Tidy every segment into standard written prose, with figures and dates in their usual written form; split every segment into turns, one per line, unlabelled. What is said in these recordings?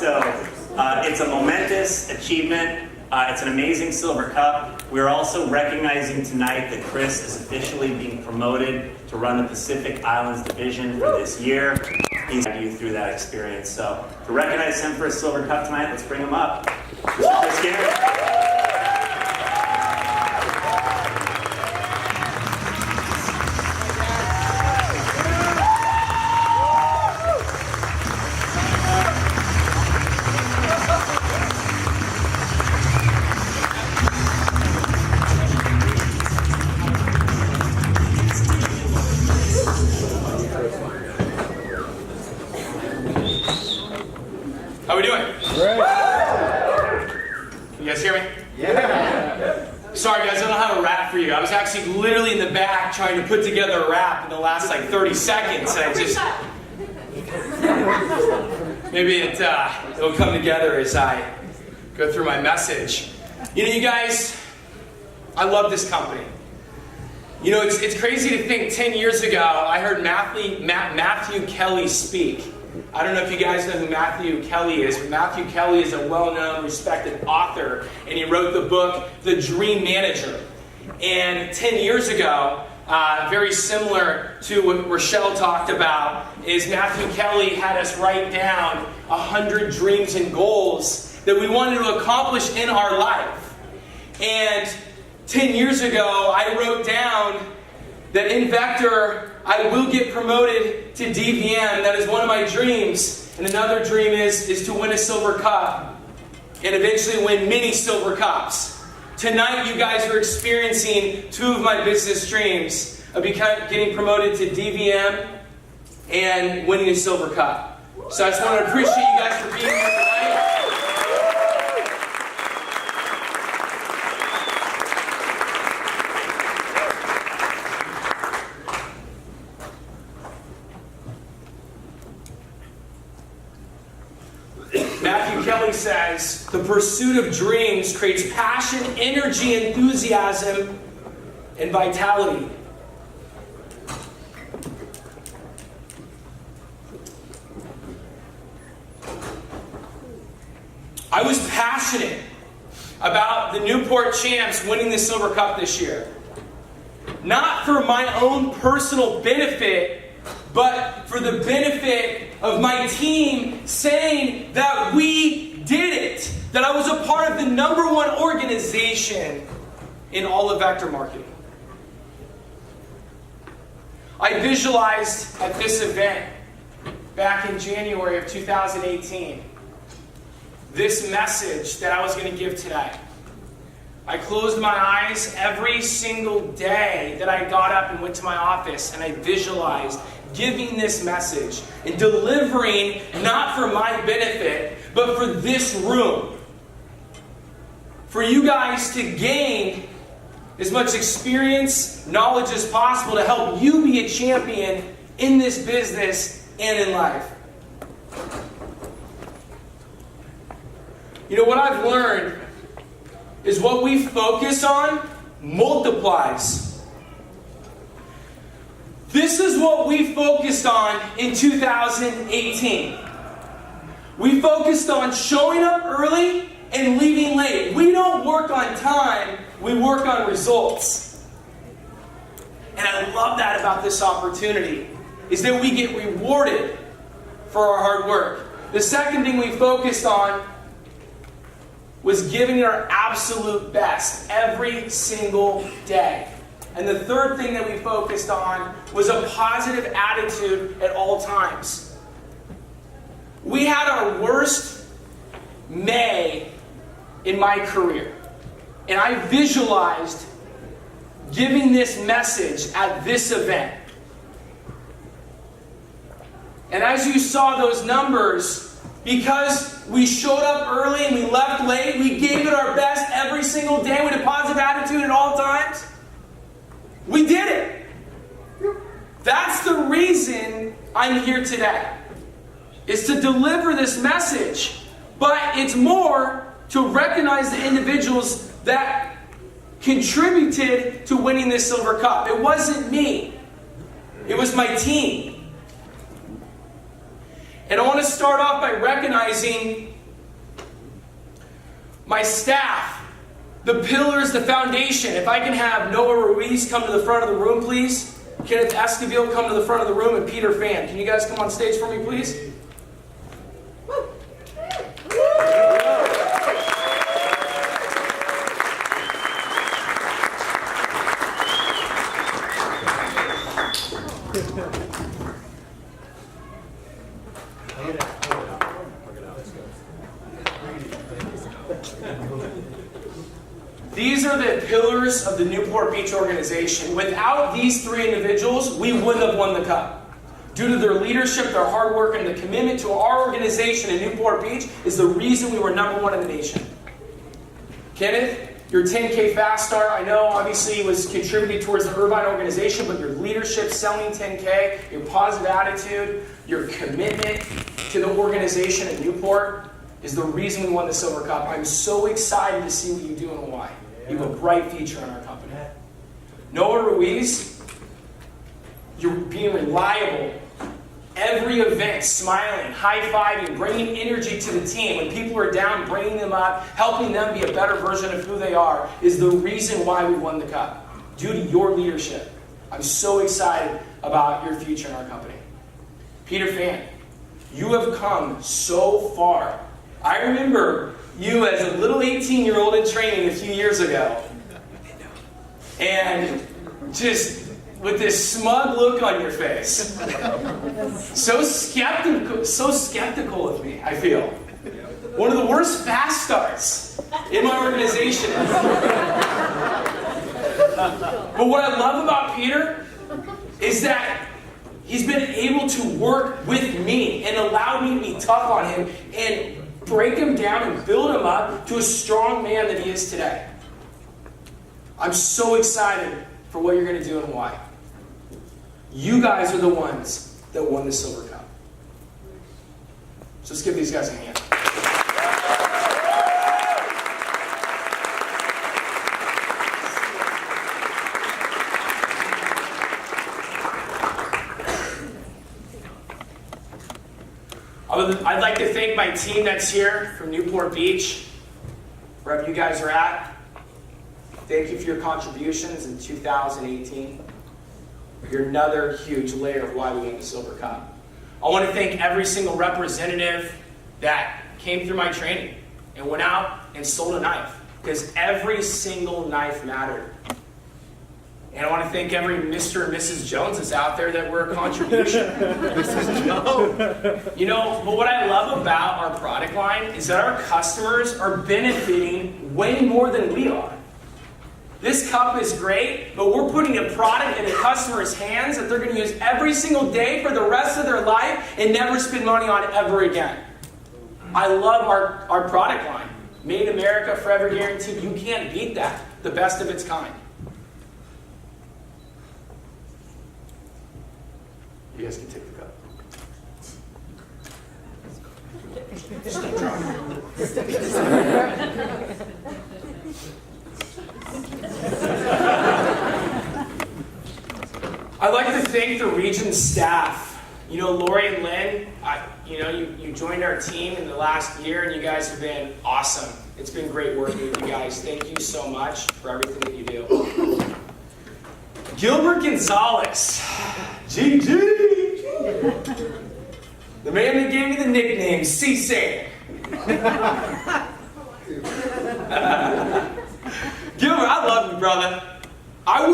So it's a momentous achievement. It's an amazing silver cup. We're also recognizing tonight that Chris is officially being promoted to run the Pacific Islands Division for this year. He's had you through that experience. So to recognize him for a silver cup tonight, let's bring him up. Mr. Chris Gehring.
How we doing?
Great.
You guys hear me?
Yeah.
Sorry guys, I don't have a rap for you. I was actually literally in the back trying to put together a rap in the last like 30 seconds. And I just... Maybe it'll come together as I go through my message. You know, you guys, I love this company. You know, it's crazy to think 10 years ago, I heard Matthew Kelly speak. I don't know if you guys know who Matthew Kelly is, but Matthew Kelly is a well-known, respected author, and he wrote the book, The Dream Manager. And 10 years ago, very similar to what Rochelle talked about, is Matthew Kelly had us write down 100 dreams and goals that we wanted to accomplish in our life. And 10 years ago, I wrote down that in Vector, I will get promoted to DVM. That is one of my dreams. And another dream is to win a silver cup and eventually win many silver cups. Tonight, you guys are experiencing two of my business dreams of getting promoted to DVM and winning a silver cup. So I just want to appreciate you guys for being here tonight. Matthew Kelly says, the pursuit of dreams creates passion, energy, enthusiasm, and vitality. I was passionate about the Newport Champs winning the Silver Cup this year. Not for my own personal benefit, but for the benefit of my team saying that we did it. That I was a part of the #1 organization in all of vector marketing. I visualized at this event back in January of 2018 this message that I was going to give today. I closed my eyes every single day that I got up and went to my office, and I visualized giving this message and delivering not for my benefit, but for this room. For you guys to gain as much experience, knowledge as possible to help you be a champion in this business and in life. You know, what I've learned is what we focus on multiplies. This is what we focused on in 2018. We focused on showing up early and leaving late. We don't work on time, we work on results. And I love that about this opportunity, is that we get rewarded for our hard work. The second thing we focused on was giving our absolute best every single day. And the third thing that we focused on was a positive attitude at all times. We had our worst May in my career. And I visualized giving this message at this event. And as you saw those numbers, because we showed up early and we left late, we gave it our best every single day with a positive attitude at all times, we did it. That's the reason I'm here today, is to deliver this message. But it's more to recognize the individuals that contributed to winning this Silver Cup. It wasn't me. It was my team. And I want to start off by recognizing my staff, the pillars, the foundation. If I can have Noah Ruiz come to the front of the room, please. Kenneth Esquivel come to the front of the room, and Peter Fan. Can you guys come on stage for me, please? These are the pillars of the Newport Beach organization. Without these three individuals, we wouldn't have won the cup. Due to their leadership, their hard work, and the commitment to our organization in Newport Beach is the reason we were #1 in the nation. Kenneth, your 10K fast start, I know obviously was contributing towards the Irvine organization, but your leadership selling 10K, your positive attitude, your commitment to the organization in Newport is the reason we won the Silver Cup. I'm so excited to see what you do in Hawaii. You have a bright future in our company. Noah Ruiz, you're being reliable. Every event, smiling, high-fiving, bringing energy to the team. When people are down, bringing them up, helping them be a better version of who they are is the reason why we won the cup. Due to your leadership. I'm so excited about your future in our company. Peter Fan, you have come so far. I remember you as a little 18-year-old in training a few years ago. And just with this smug look on your face. So skeptical of me, I feel. One of the worst fast starts in my organization. But what I love about Peter is that he's been able to work with me and allow me to be tough on him and break him down and build him up to a strong man that he is today. I'm so excited for what you're going to do in Hawaii. You guys are the ones that won the Silver Cup. So let's give these guys a hand. I'd like to thank my team that's here from Newport Beach, wherever you guys are at. Thank you for your contributions in 2018. You're another huge layer of why we won the Silver Cup. I want to thank every single representative that came through my training and went out and sold a knife, because every single knife mattered. And I want to thank every Mr. and Mrs. Jones that's out there that were a contribution. Mrs. Jones. You know, but what I love about our product line is that our customers are benefiting way more than we are. This cup is great, but we're putting a product in a customer's hands that they're going to use every single day for the rest of their life and never spend money on ever again. I love our product line. Made in America, forever guaranteed. You can't beat that. The best of its kind. You guys can take the cup. I'd like to thank the region staff. You know, Lori and Lynn, you joined our team in the last year, and you guys have been awesome. It's been great working with you guys. Thank you so much for everything that you do. Gilbert Gonzalez. GG! The man that gave me the nickname, C-Sam. Gilbert, I love you, brother. I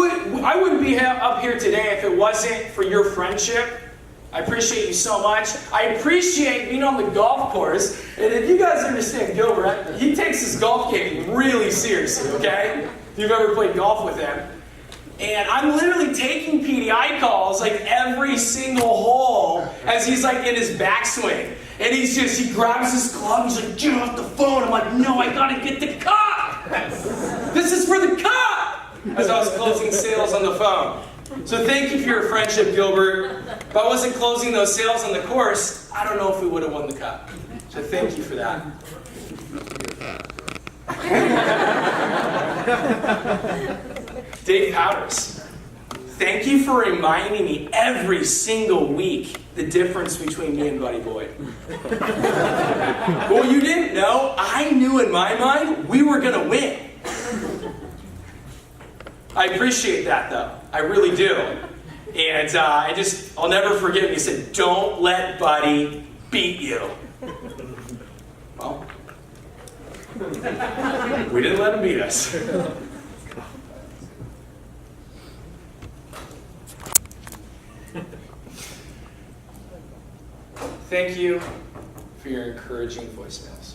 wouldn't be up here today if it wasn't for your friendship. I appreciate you so much. I appreciate being on the golf course. And if you guys understand Gilbert, he takes his golf game really seriously, okay? If you've ever played golf with him. And I'm literally taking PDI calls like every single hole as he's like in his backswing. And he grabs his club, he's like, get off the phone. I'm like, no, I gotta get the cup. This is for the cup. As I was closing sales on the phone. So thank you for your friendship, Gilbert. If I wasn't closing those sales on the course, I don't know if we would have won the cup. So thank you for that. Dave Powders. thank you for reminding me every single week the difference between me and Buddy Boyd. Well, you didn't know, I knew in my mind we were going to win. I appreciate that, though. I really do. And I'll never forget when he said, don't let Buddy beat you. Well, we didn't let him beat us. Thank you for your encouraging voicemails.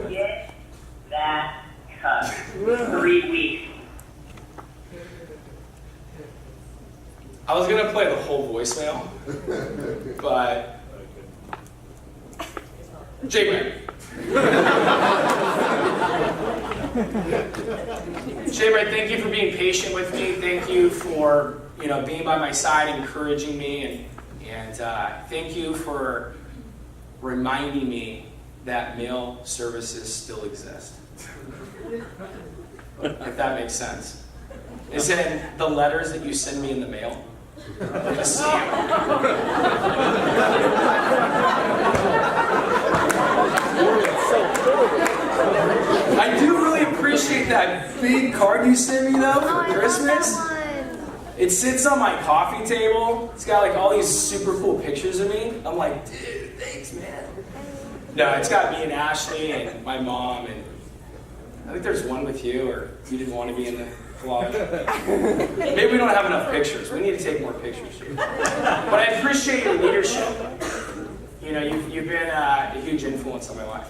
Get that cut. 3 weeks.
I was going to play the whole voicemail, but Jay Brad, thank you for being patient with me. Thank you for being by my side, encouraging me, and thank you for reminding me that mail services still exist. If that makes sense. Is it the letters that you send me in the mail? I see you. I do really appreciate that big card you sent me though for Christmas. It sits on my coffee table. It's got like all these super cool pictures of me. I'm like, dude, thanks, man. No, it's got me and Ashley and my mom, and I think there's one with you, or you didn't want to be in the collage. Maybe we don't have enough pictures. We need to take more pictures. But I appreciate your leadership. You've been a huge influence on my life.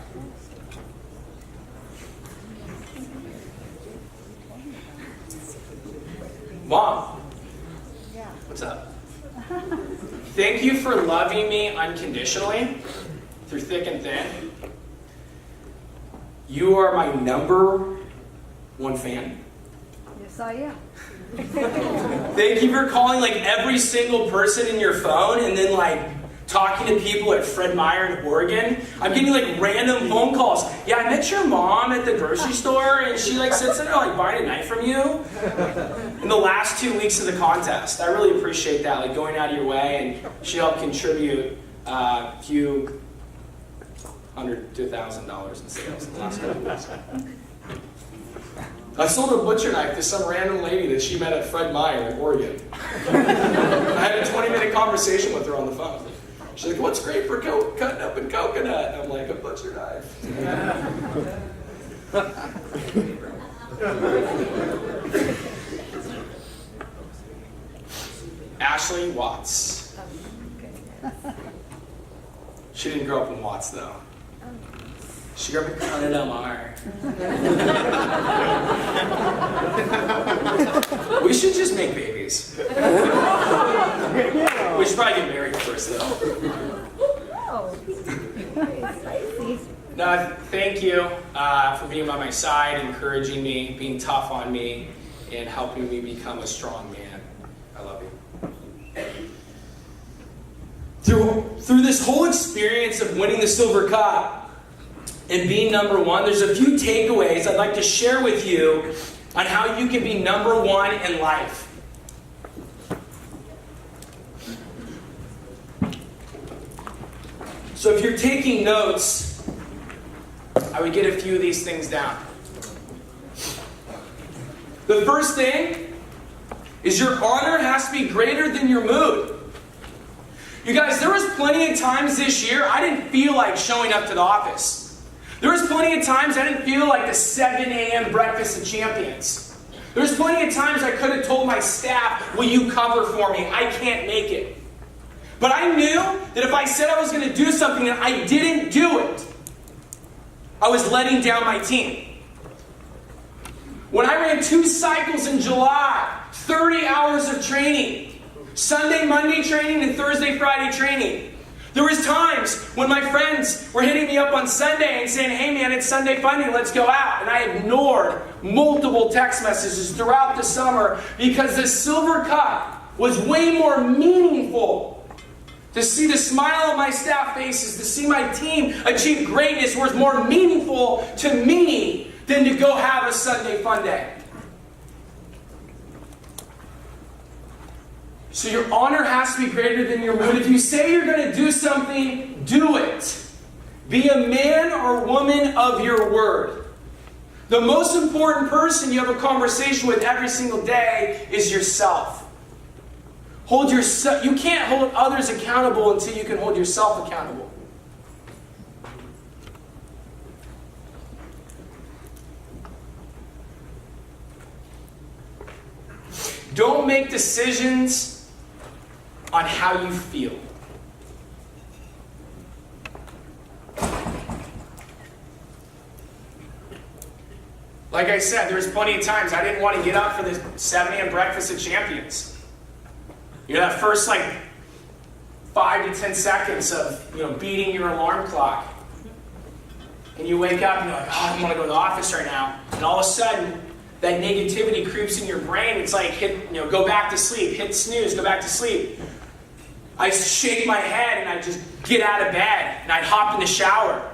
Mom. What's up? Thank you for loving me unconditionally through thick and thin. You are my number one fan.
Yes, I am.
Thank you for calling like every single person in your phone and then like talking to people at Fred Meyer in Oregon. I'm getting like random phone calls. Yeah, I met your mom at the grocery store and she like sits there like buying a knife from you. In the last 2 weeks of the contest, I really appreciate that, like going out of your way, and she helped contribute a few $100 to $1,000 in sales in the last couple of weeks. I sold a butcher knife to some random lady that she met at Fred Meyer in Oregon. I had a 20-minute conversation with her on the phone. She's like, what's great for cutting up in coconut? I'm like, a butcher knife. Ashley Watts. She didn't grow up in Watts, though. She grew up in Corona Del Mar. We should just make babies. We should probably get married first, though.
Oh, spicy.
No, thank you for being by my side, encouraging me, being tough on me, and helping me become a strong man. I love you. Through this whole experience of winning the Silver Cup and being number one, there's a few takeaways I'd like to share with you on how you can be number one in life. So if you're taking notes, I would get a few of these things down. The first thing is your honor has to be greater than your mood. You guys, there was plenty of times this year I didn't feel like showing up to the office. There was plenty of times I didn't feel like the 7 a.m. breakfast of champions. There was plenty of times I could have told my staff, will you cover for me? I can't make it. But I knew that if I said I was going to do something and I didn't do it, I was letting down my team. When I ran 2 cycles in July, 30 hours of training, Sunday, Monday training, and Thursday, Friday training. There was times when my friends were hitting me up on Sunday and saying, hey man, it's Sunday Funday, let's go out. And I ignored multiple text messages throughout the summer because the Silver Cup was way more meaningful. To see the smile on my staff faces, to see my team achieve greatness was more meaningful to me than to go have a Sunday Fun Day. So your honor has to be greater than your mood. If you say you're going to do something, do it. Be a man or woman of your word. The most important person you have a conversation with every single day is yourself. You can't hold others accountable until you can hold yourself accountable. Don't make decisions on how you feel. Like I said, there was plenty of times I didn't want to get up for the 7 a.m. breakfast of champions. You know, that first 5 to 10 seconds of beating your alarm clock. And you wake up and you're like, oh, I don't want to go to the office right now. And all of a sudden, that negativity creeps in your brain. It's like, go back to sleep, hit snooze, go back to sleep. I shake my head and I just get out of bed and I'd hop in the shower.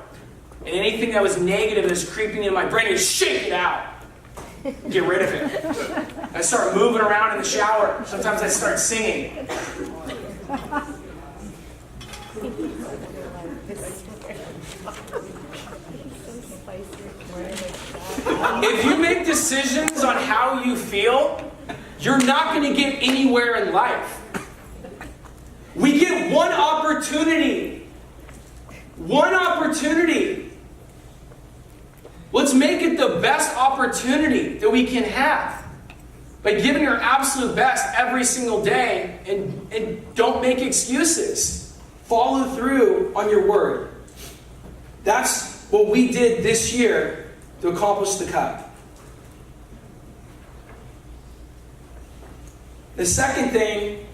And anything that was negative that was creeping in my brain, I'd shake it out. Get rid of it. I start moving around in the shower. Sometimes I start singing. If you make decisions on how you feel, you're not going to get anywhere in life. We get one opportunity. One opportunity. Let's make it the best opportunity that we can have by giving our absolute best every single day, and don't make excuses. Follow through on your word. That's what we did this year to accomplish the cup. The second thing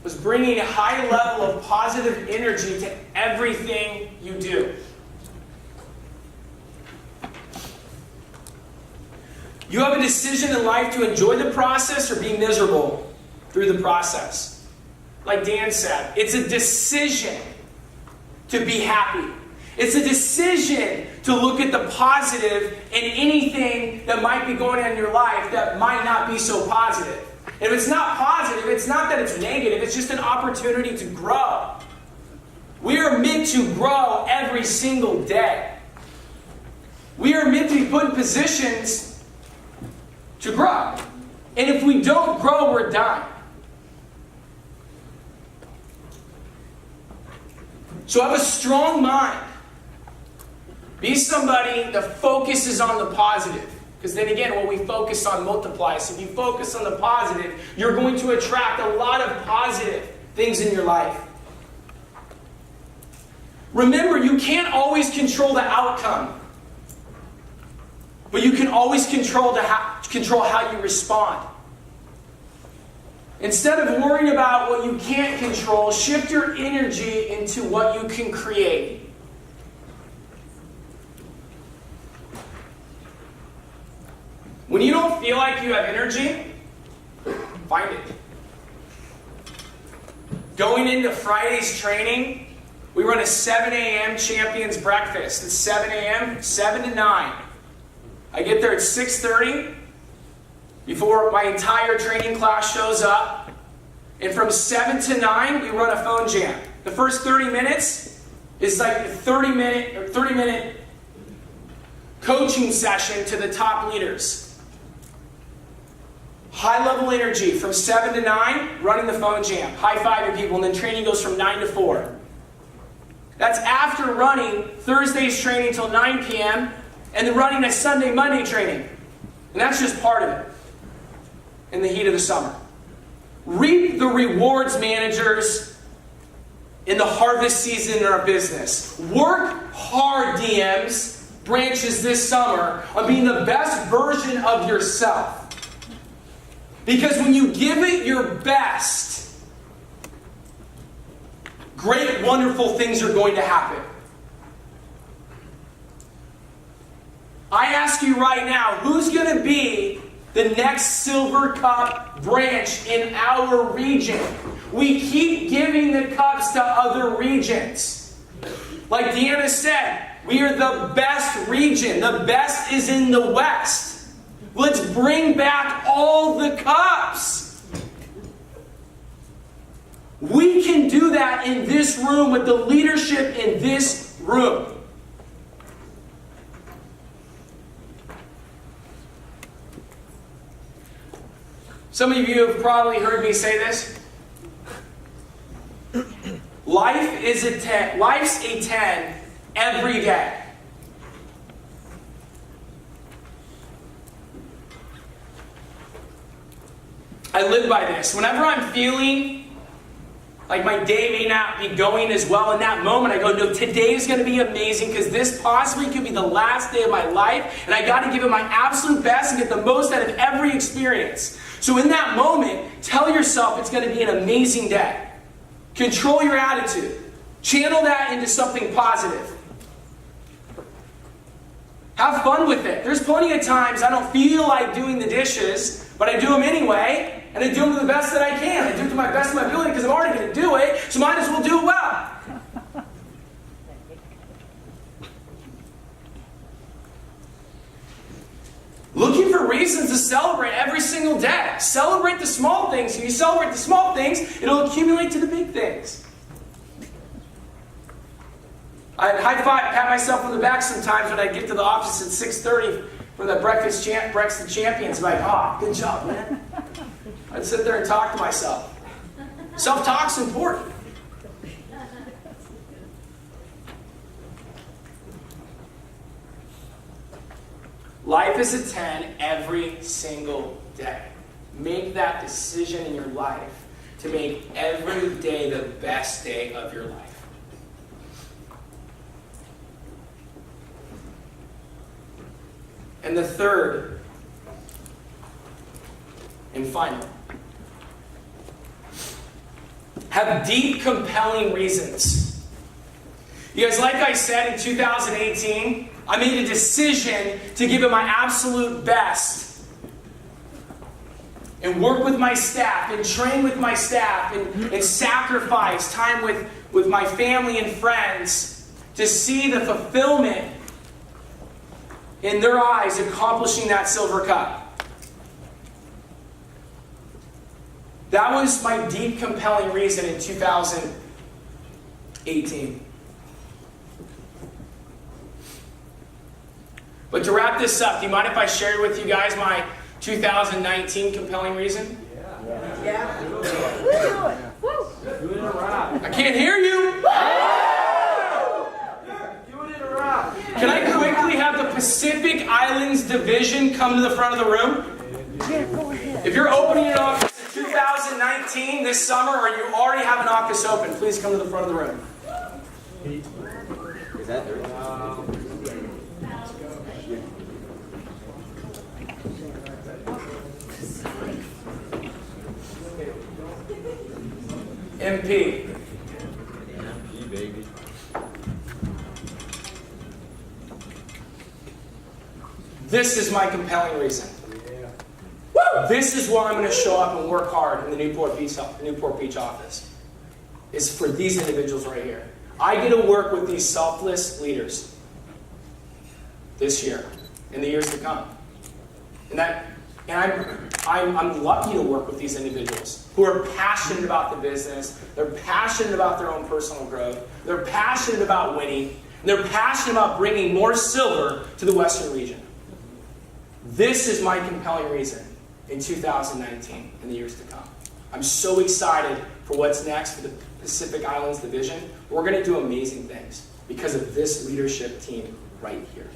was bringing a high level of positive energy to everything you do. You have a decision in life to enjoy the process or be miserable through the process. Like Dan said, it's a decision to be happy. It's a decision to look at the positive in anything that might be going on in your life that might not be so positive. And if it's not positive, it's not that it's negative, it's just an opportunity to grow. We are meant to grow every single day. We are meant to be put in positions to grow. And if we don't grow, we're done. So have a strong mind. Be somebody that focuses on the positive. Because then again, what we focus on multiplies. So if you focus on the positive, you're going to attract a lot of positive things in your life. Remember, you can't always control the outcome. But you can always control how you respond. Instead of worrying about what you can't control, shift your energy into what you can create. When you don't feel like you have energy, find it. Going into Friday's training, we run a 7 a.m. champions breakfast. It's 7 a.m., 7 to 9. I get there at 6:30 before my entire training class shows up. And from 7 to 9, we run a phone jam. The first 30 minutes is like a 30-minute coaching session to the top leaders. High-level energy from 7 to 9, running the phone jam, high-fiving people, and then training goes from 9 to 4. That's after running Thursday's training until 9 p.m., and then running a Sunday, Monday training. And that's just part of it in the heat of the summer. Reap the rewards, managers, in the harvest season in our business. Work hard, DMs, branches this summer, on being the best version of yourself. Because when you give it your best, great, wonderful things are going to happen. I ask you right now, who's going to be the next Silver Cup branch in our region? We keep giving the cups to other regions. Like Deanna said, we are the best region. The best is in the West. Let's bring back all the cups. that in this room with the leadership in this room. Some of you have probably heard me say this. Life's a 10 every day. I live by this. Whenever I'm feeling like my day may not be going as well in that moment, I go, no, today's going to be amazing because this possibly could be the last day of my life, and I got to give it my absolute best and get the most out of every experience. So in that moment, tell yourself it's going to be an amazing day. Control your attitude. Channel that into something positive. Have fun with it. There's plenty of times I don't feel like doing the dishes, but I do them anyway. And I do them to the best that I can. I do it to my best of my ability because I'm already going to do it, so might as well do it well. Looking for reasons to celebrate every single day. Celebrate the small things. If you celebrate the small things, it'll accumulate to the big things. I high five, pat myself on the back sometimes when I get to the office at 6:30 for the breakfast champions. I'm like, oh, good job, man. I'd sit there and talk to myself. Self-talk's important. Life is a 10 every single day. Make that decision in your life to make every day the best day of your life. And the third and final, have deep, compelling reasons. You guys, like I said, in 2018, I made a decision to give it my absolute best and work with my staff and train with my staff and sacrifice time with my family and friends to see the fulfillment in their eyes accomplishing that silver cup. That was my deep, compelling reason in 2018. But to wrap this up, do you mind if I share with you guys my 2019 compelling reason?
Yeah.
I can't hear you! Can I quickly have the Pacific Islands Division come to the front of the room?
Yeah, go ahead.
If you're opening an office in 2019, this summer, or you already have an office open, please come to the front of the room.
Is that there?
MP.
Baby.
This is my compelling reason. This is why I'm going to show up and work hard in the Newport Beach office. Is for these individuals right here. I get to work with these selfless leaders this year, in the years to come. I'm lucky to work with these individuals who are passionate about the business. They're passionate about their own personal growth. They're passionate about winning. And they're passionate about bringing more silver to the Western region. This is my compelling reason in 2019 and the years to come. I'm so excited for what's next for the Pacific Islands Division. We're going to do amazing things because of this leadership team right here.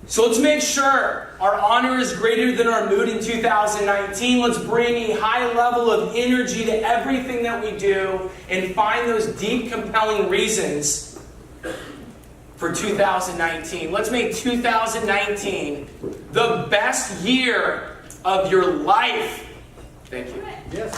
So let's make sure our honor is greater than our mood in 2019. Let's bring a high level of energy to everything that we do and find those deep, compelling reasons for 2019. Let's make 2019 the best year of your life. Thank you.
Yes.